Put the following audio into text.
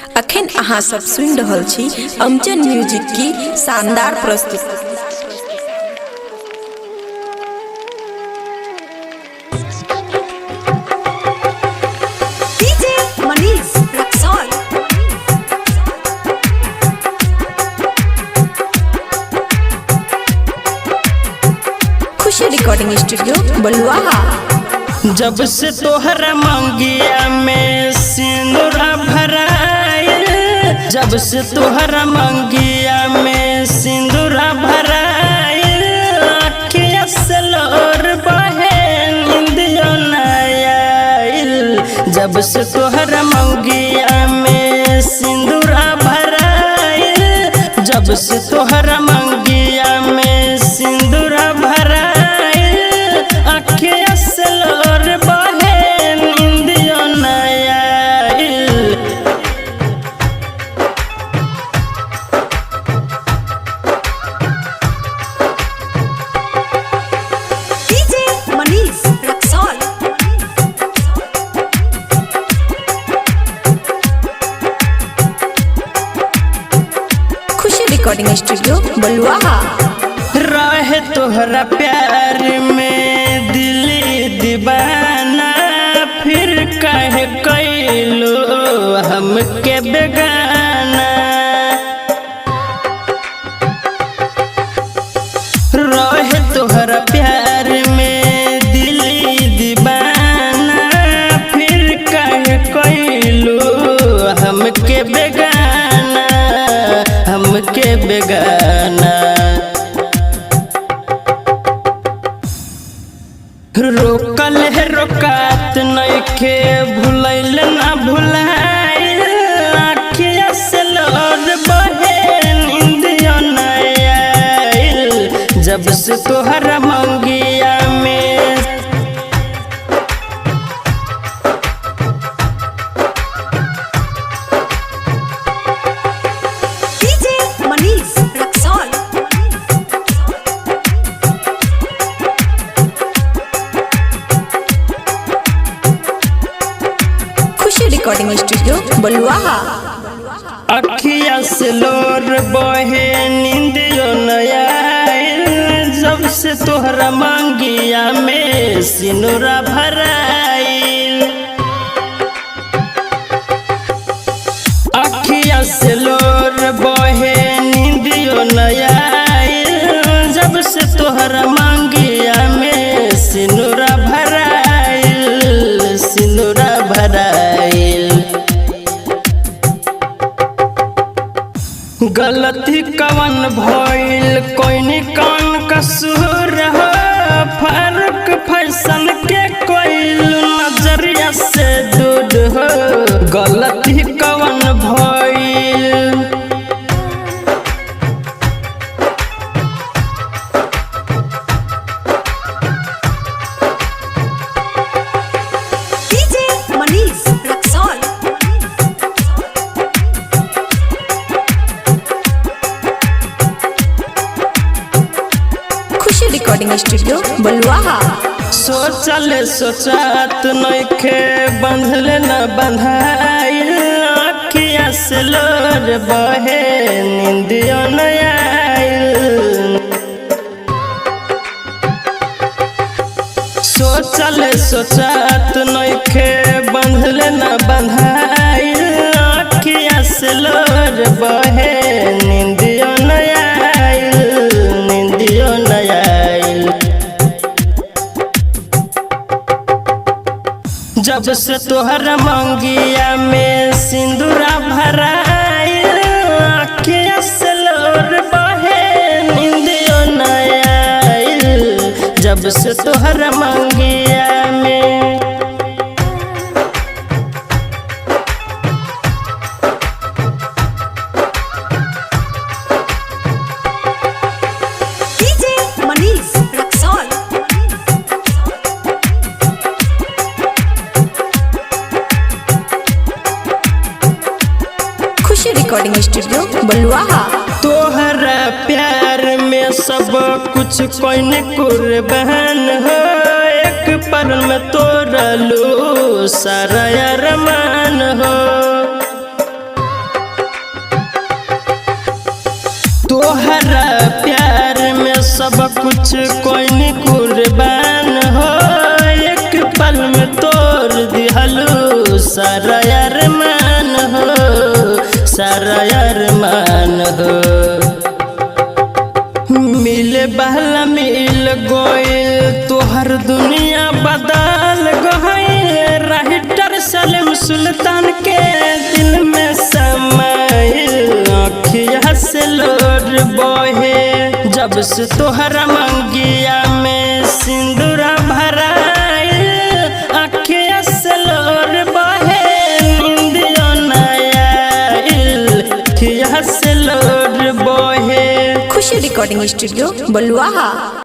अखन अहाँ सब सुन रहल छी अमचन म्यूजिक की शानदार प्रस्तुति। खुशी रिकॉर्डिंग स्टूडियो बलुआ। जब से तोहरा मंगिया में सिंदूरा भराइल, जब से तोहरा मंगिया में सिंदूरा भराइल, आँखिया से लोर बहे निंदियो न आइल। जब से तोहरा मंगिया में सिंदूरा भराइल, जब से तोहरा मंगिया में सिंदूरा भराइल, आँखिया से लोर बहे निंदियो न आइल। खुशी रिकॉर्डिंग स्टूडियो बलुआ। रहे तोहरा प्यार में दिली दीवाना, फिर काहे कैलो हमके बेगाना। रहे तोहरा प्यार में दिली दीवाना, फिर काहे कैलो हमके बेगाना, हमके बेगाना। रोकल है रोकात नइखे, भुलैल ना भुलाइल, आँखिया से लोर बहे निंदियो न आइल। जब से तोहरा मंगिया में रिकॉर्डिंग स्टूडियो बलुआ। अखिया से लोर बहे निंदियो न आइल, जब से तोहरा मंगिया में सिनुरा भराइल। अखिया से लोर बहे निंदियो न आइल, जब से तोहरा मंगिया में सिनुरा भराइल, सिनुरा भराइल। गलती कवन भइल कोई कौन कसूर हो, फर्क फैशन के कोई नजरिया से दूर हो। गलती कवन भइल रिकॉर्डिंग स्टूडियो बलुआ। सोचल सोचात नइखे, बंधल न बंधाइल, आँखिया से लोर बहे निंदियो न आइल। सोचल सोचात नइखे, बंधल न बंधाइल, आँखिया से लोर बहे निंदियो न आइल, निंदियो न आइल। जब से तोहरा मंगिया में सिंदूरा भराइल, आँखिया से लोर बहे निंदियो न आइल। जब से तोहरा मंगिया में रिकॉर्डिंग स्टूडियो बलुआ। तोहरा प्यार में सब कुछ कोई न कुर्बान हो, एक पल में तोरा लो सारा अरमान हो। तोहरा प्यार में सब कुछ कोई नहीं कुर्बान हो। एक पल में तोड़ दिहलू सारा अरमान हो, सारा अरमान हो। मिले बहला मिल गोइल तोहर दुनिया बदल गइल। राइटर सलीम सुल्तान के दिल में समाइल, अखिया से लोर बहे जब से तोहरा मंगिया में सिंदूरा भराइल। अखिया से लोर बहे निंदियो ना आइल, अखिया से लोर बहे। खुशी रिकॉर्डिंग स्टूडियो बलुआहा।